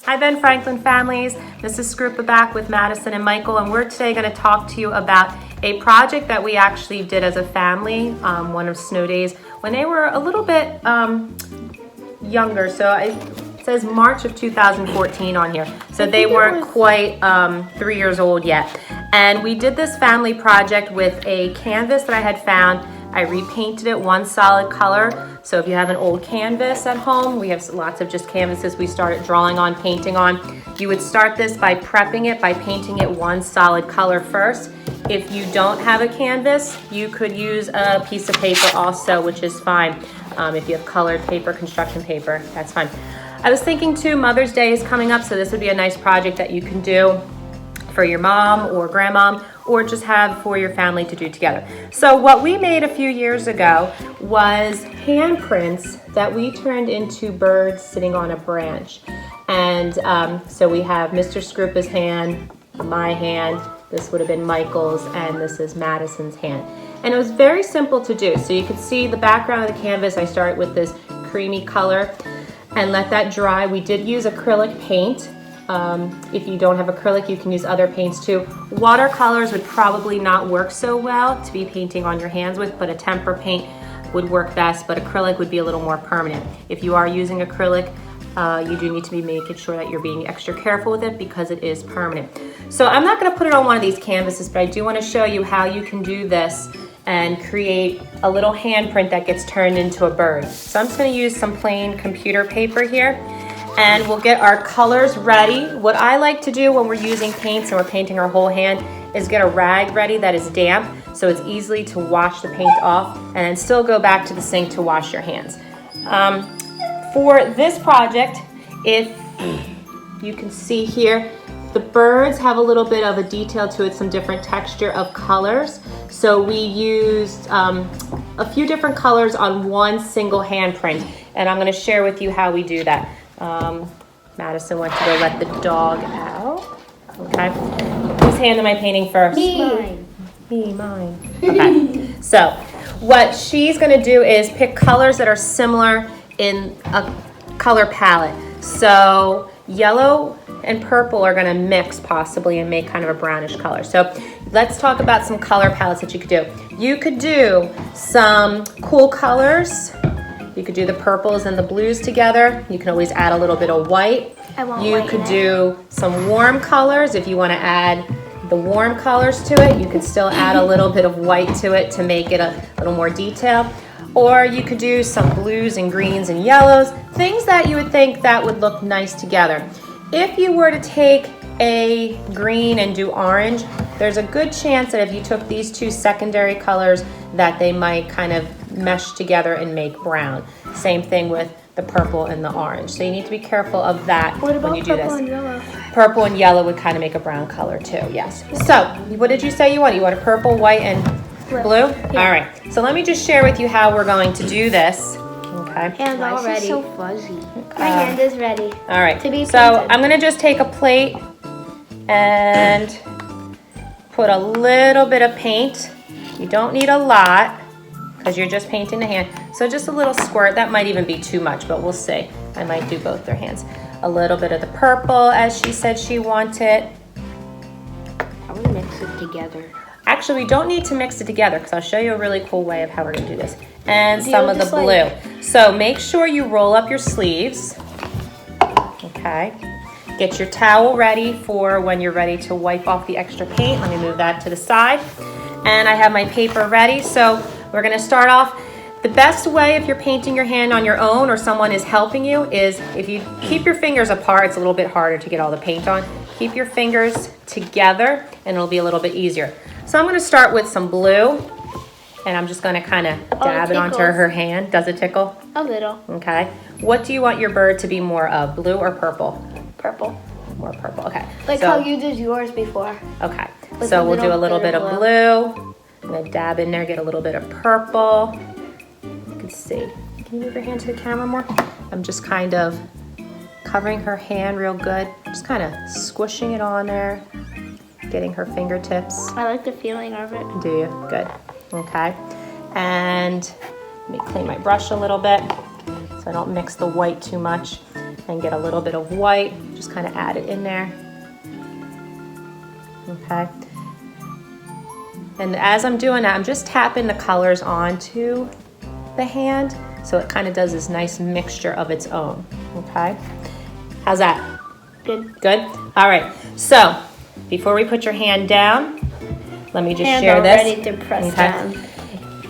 Hi Ben Franklin families, this is Scrupa back with Madison and Michael, and we're today going to talk to you about a project that we actually did as a family, one of Snow Days, when they were a little bit younger. So it says March of 2014 on here, so they weren't quite 3 years old yet. And we did this family project with a canvas that I had found. I repainted it one solid color. So if you have an old canvas at home, we have lots of just canvases we started drawing on, painting on. You would start this by prepping it, by painting it one solid color first. If you don't have a canvas, you could use a piece of paper also, which is fine. If you have colored paper, construction paper, that's fine. I was thinking too, Mother's Day is coming up, so this would be a nice project that you can do for your mom or grandmom, or just have for your family to do together. So what we made a few years ago was handprints that we turned into birds sitting on a branch. And so we have Mr. Scrupa's hand, my hand, this would have been Michael's, and this is Madison's hand. And it was very simple to do. So you could see the background of the canvas. I started with this creamy color and let that dry. We did use acrylic paint. If you don't have acrylic, you can use other paints too. Watercolors would probably not work so well to be painting on your hands with, but a tempera paint would work best, but acrylic would be a little more permanent. If you are using acrylic, you do need to be making sure that you're being extra careful with it because it is permanent. So I'm not going to put it on one of these canvases, but I do want to show you how you can do this and create a little handprint that gets turned into a bird. So I'm just going to use some plain computer paper here. And we'll get our colors ready. What I like to do when we're using paints and we're painting our whole hand is get a rag ready that is damp, so it's easy to wash the paint off and then still go back to the sink to wash your hands. For this project, if you can see here, the birds have a little bit of a detail to it, some different texture of colors. So we used a few different colors on one single handprint, and I'm going to share with you how we do that. Madison went to go let the dog out. Okay. Whose hand am I painting first? Mine. Okay. So what she's going to do is pick colors that are similar in a color palette. So yellow and purple are going to mix possibly and make kind of a brownish color. So let's talk about some color palettes that you could do. You could do some cool colors. You could do the purples and the blues together. You can always add a little bit of white. You could do some warm colors. If you want to add the warm colors to it, you could still add a little bit of white to it to make it a little more detailed. Or you could do some blues and greens and yellows, things that you would think that would look nice together. If you were to take a green and do orange, there's a good chance that if you took these two secondary colors that they might kind of mesh together and make brown. Same thing with the purple and the orange. So you need to be careful of that when you do this. What about purple and yellow? Purple and yellow would kind of make a brown color too, yes. So what did you say you want? You want a purple, white, and blue? Yeah. All right, so let me just share with you how we're going to do this. Okay. Hands all ready. So fuzzy. My hand is ready. All right, so I'm gonna just take a plate and put a little bit of paint. You don't need a lot because you're just painting the hand. So just a little squirt, that might even be too much, but we'll see. I might do both their hands. A little bit of the purple as she said she wanted. I want to mix it together. Actually, we don't need to mix it together because I'll show you a really cool way of how we're gonna do this. And some of the blue. So make sure you roll up your sleeves. Okay. Get your towel ready for when you're ready to wipe off the extra paint. Let me move that to the side. And I have my paper ready. So we're gonna start off. The best way if you're painting your hand on your own or someone is helping you is if you keep your fingers apart, it's a little bit harder to get all the paint on. Keep your fingers together and it'll be a little bit easier. So I'm gonna start with some blue and I'm just gonna kind of dab it onto her hand. Does it tickle? A little. Okay. What do you want your bird to be more of, blue or purple? Purple. More purple, okay. Like how you did yours before. Okay, so we'll do a little bit of blue. I'm gonna dab in there, get a little bit of purple. You can see. Can you move your hand to the camera more? I'm just kind of covering her hand real good. Just kind of squishing it on there, getting her fingertips. I like the feeling of it. Do you? Good. Okay. And let me clean my brush a little bit so I don't mix the white too much. and get a little bit of white, just kind of add it in there. Okay. And as I'm doing that, I'm just tapping the colors onto the hand so it kind of does this nice mixture of its own. Okay. How's that? Good. Good? All right. So before we put your hand down, let me just share this. Ready to press down.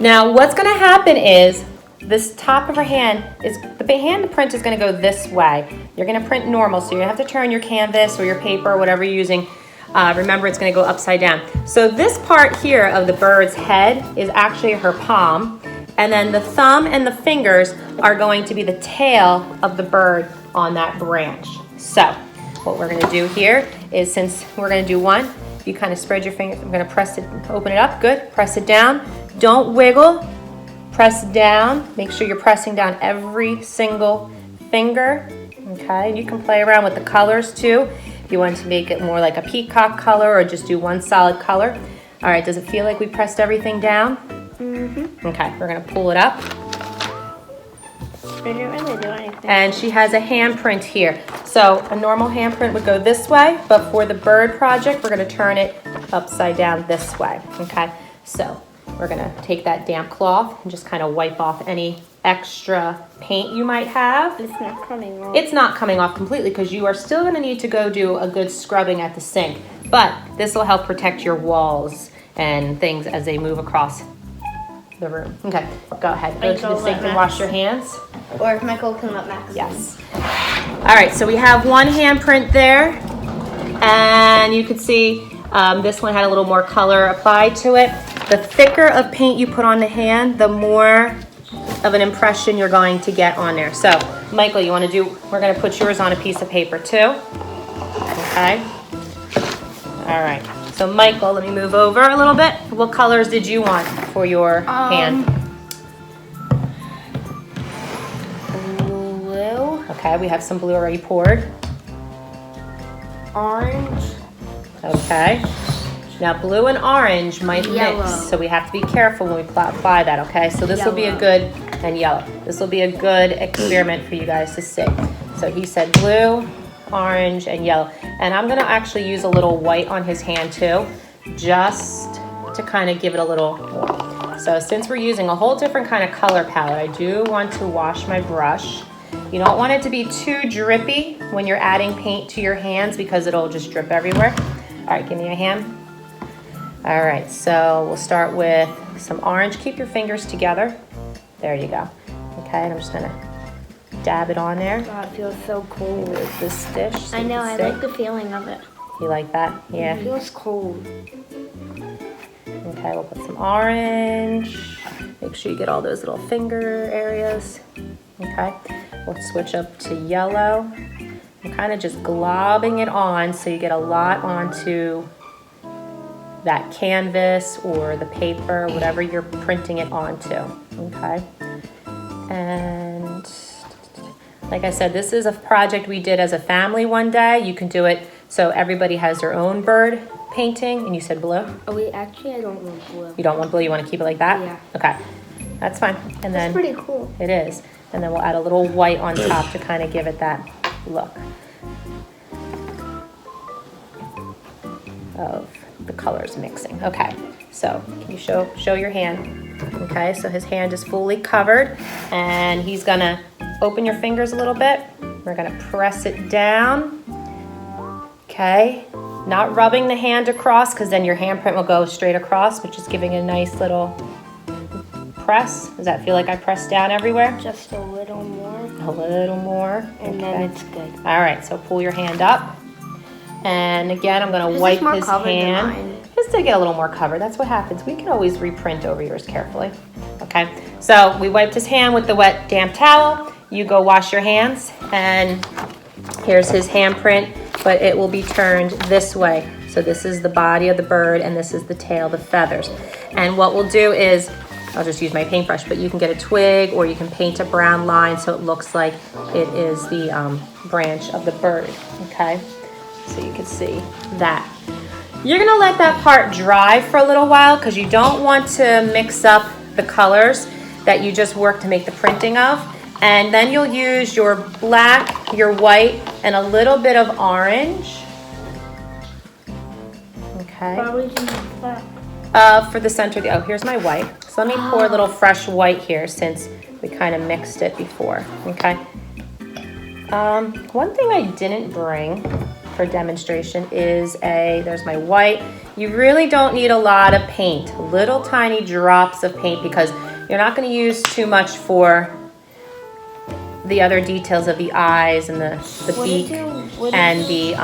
Now what's going to happen is this top of her hand is, the hand print is going to go this way. You're going to print normal, so you have to turn your canvas or your paper or whatever you're using. Remember, it's going to go upside down. So this part here of the bird's head is actually her palm, and then the thumb and the fingers are going to be the tail of the bird on that branch. So what we're going to do here is, since we're going to do one, you kind of spread your fingers. I'm going to press it, open it up. Good. Press it down. Don't wiggle. Press down. Make sure you're pressing down every single finger. Okay. You can play around with the colors too. If you want to make it more like a peacock color or just do one solid color. All right. Does it feel like we pressed everything down? Mm-hmm. Okay. We're going to pull it up. I didn't really do anything. And she has a handprint here. So a normal handprint would go this way, but for the bird project, we're going to turn it upside down this way. Okay. So we're going to take that damp cloth and just kind of wipe off any extra paint you might have. It's not coming off. It's not coming off completely because you are still going to need to go do a good scrubbing at the sink. But this will help protect your walls and things as they move across the room. Okay, go ahead. Go to the sink and wash your hands. Or if Michael can let Max. Yes. All right, so we have one handprint there. And you can see this one had a little more color applied to it. The thicker of paint you put on the hand, the more of an impression you're going to get on there. So, Michael, you want to do, we're going to put yours on a piece of paper too. Okay. All right. So, Michael, let me move over a little bit. What colors did you want for your hand? Blue. Okay, we have some blue already poured. Orange. Okay. Now blue and orange might Yellow. mix, so we have to be careful when we apply that, okay? So this will be a good, and yellow. This will be a good experiment for you guys to see. So he said blue, orange, and yellow. And I'm gonna actually use a little white on his hand too, just to kind of give it a little more. So since we're using a whole different kind of color palette, I do want to wash my brush. You don't want it to be too drippy when you're adding paint to your hands because it'll just drip everywhere. All right, give me a hand. All right, so we'll start with some orange. Keep your fingers together. There you go. Okay, and I'm just gonna dab it on there. God, it feels so cold. With this dish. So I know, I like the feeling of it. You like that? Yeah. It feels cold. Okay, we'll put some orange. Make sure you get all those little finger areas. Okay, we'll switch up to yellow. I'm kind of just globbing it on so you get a lot onto that canvas or the paper, whatever you're printing it onto, okay? And like I said, this is a project we did as a family one day. You can do it so everybody has their own bird painting. And you said blue? Oh wait, actually I don't want blue. You don't want blue, you want to keep it like that? Yeah. Okay, that's fine. And That's then pretty cool. it is. And then we'll add a little white on top to kind of give it that look of the colors mixing. Okay, so can you show your hand? Okay, so his hand is fully covered and he's gonna open your fingers a little bit. We're gonna press it down. Okay, not rubbing the hand across because then your handprint will go straight across, but just giving a nice little press. Does that feel like I pressed down everywhere? Just a little more. A little more. And then it's good. All right, so pull your hand up. And again, I'm gonna wipe his hand. Just to get a little more covered. That's what happens. We can always reprint over yours carefully. Okay, so we wiped his hand with the wet, damp towel. You go wash your hands, and here's his handprint, but it will be turned this way. So this is the body of the bird, and this is the tail, the feathers. And what we'll do is, I'll just use my paintbrush, but you can get a twig, or you can paint a brown line so it looks like it is the branch of the bird, okay? So you can see that. You're gonna let that part dry for a little while because you don't want to mix up the colors that you just worked to make the printing of. And then you'll use your black your white and a little bit of orange. Okay. Why would you use that? For the center, oh, here's my white. So let me pour a little fresh white here since we kind of mixed it before, okay? One thing I didn't bring for demonstration is there's my white. You really don't need a lot of paint, little tiny drops of paint, because you're not going to use too much for the other details of the eyes and the beak and the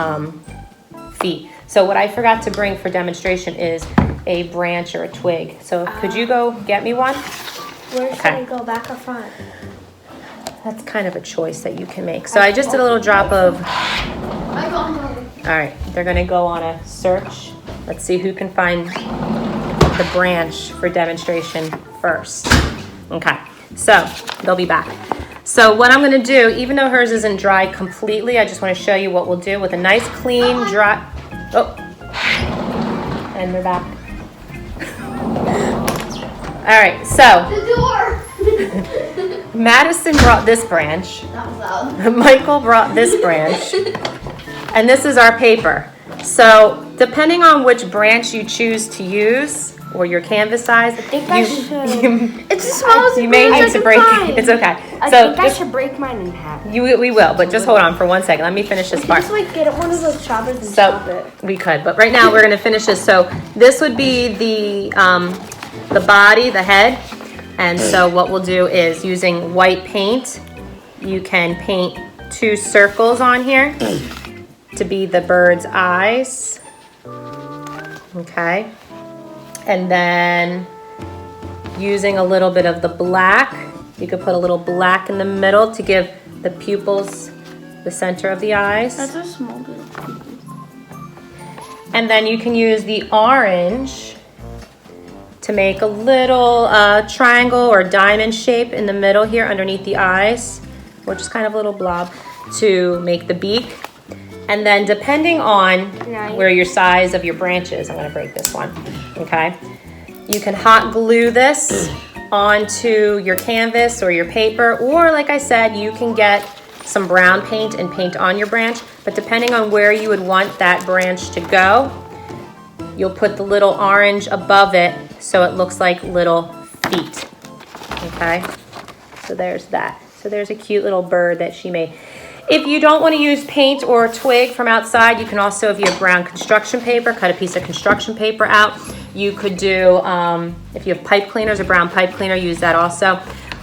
feet. So what I forgot to bring for demonstration is a branch or a twig. So could you go get me one? Where should I go, back or front? That's kind of a choice that you can make. So I just did a little drop of, all right, they're gonna go on a search. Let's see who can find the branch for demonstration first. Okay, so they'll be back. So what I'm gonna do, even though hers isn't dry completely, I just wanna show you what we'll do with a nice clean dry, oh, and they're back. All right, so. The door! Madison brought this branch. That was loud. Michael brought this branch. And this is our paper. So depending on which branch you choose to use, or your canvas size, It's the smallest you may need to break it. It's okay. I So think I should break mine in half. we will, but just hold on for 1 second. Let me finish this part. Just like get one of those choppers and chop So it. we could, but right now we're gonna finish this. So this would be the body, the head. And so what we'll do is, using white paint, you can paint 2 circles on here to be the bird's eyes. Okay. And then using a little bit of the black, you could put a little black in the middle to give the pupils the center of the eyes. That's a small bit of pupils. And then you can use the orange to make a little triangle or diamond shape in the middle here underneath the eyes, or just kind of a little blob to make the beak. And then depending on where your size of your branch is, I'm gonna break this one, okay? You can hot glue this onto your canvas or your paper, or like I said, you can get some brown paint and paint on your branch, but depending on where you would want that branch to go, you'll put the little orange above it so it looks like little feet, okay? So there's that. So there's a cute little bird that she made. If you don't want to use paint or a twig from outside, you can also, if you have brown construction paper, cut a piece of construction paper out. You could do, if you have pipe cleaners, a brown pipe cleaner, use that also.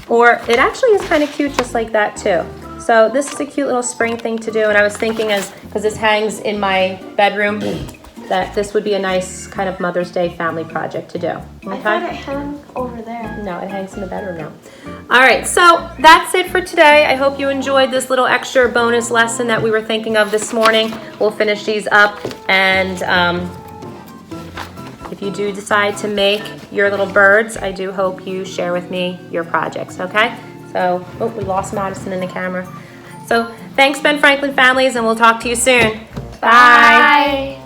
Or it actually is kind of cute just like that too. So this is a cute little spring thing to do. And I was thinking, because this hangs in my bedroom, that this would be a nice kind of Mother's Day family project to do. Okay? I thought it hung over there. No, it hangs in the bedroom now. All right, so that's it for today. I hope you enjoyed this little extra bonus lesson that we were thinking of this morning. We'll finish these up, and if you do decide to make your little birds, I do hope you share with me your projects, okay? So, oh, we lost Madison in the camera. So thanks, Ben Franklin families, and we'll talk to you soon. Bye.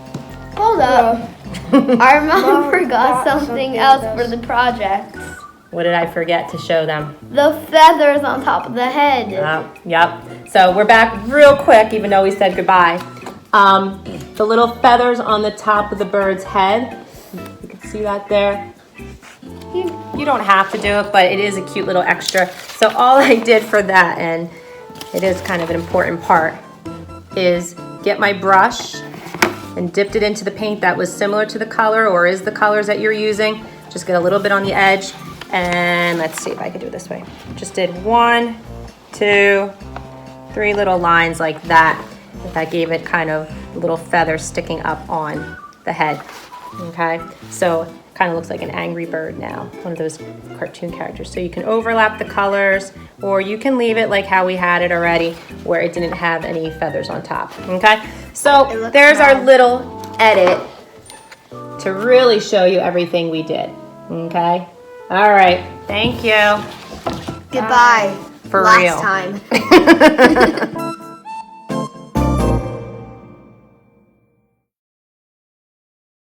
Hold up. Our mom forgot something else for the project. What did I forget to show them? The feathers on top of the head. Yep. So we're back real quick, even though we said goodbye. The little feathers on the top of the bird's head. You can see that there. You don't have to do it, but it is a cute little extra. So all I did for that, and it is kind of an important part, is get my brush and dipped it into the paint that was similar to the color or is the colors that you're using. Just get a little bit on the edge, and let's see if I can do it this way. Just did 1, 2, 3 little lines like that. That gave it kind of a little feather sticking up on the head, okay? So kind of looks like an angry bird now, one of those cartoon characters. So you can overlap the colors, or you can leave it like how we had it already, where it didn't have any feathers on top, okay? So there's our little edit to really show you everything we did, okay? All right, thank you. Goodbye. For Last real. time.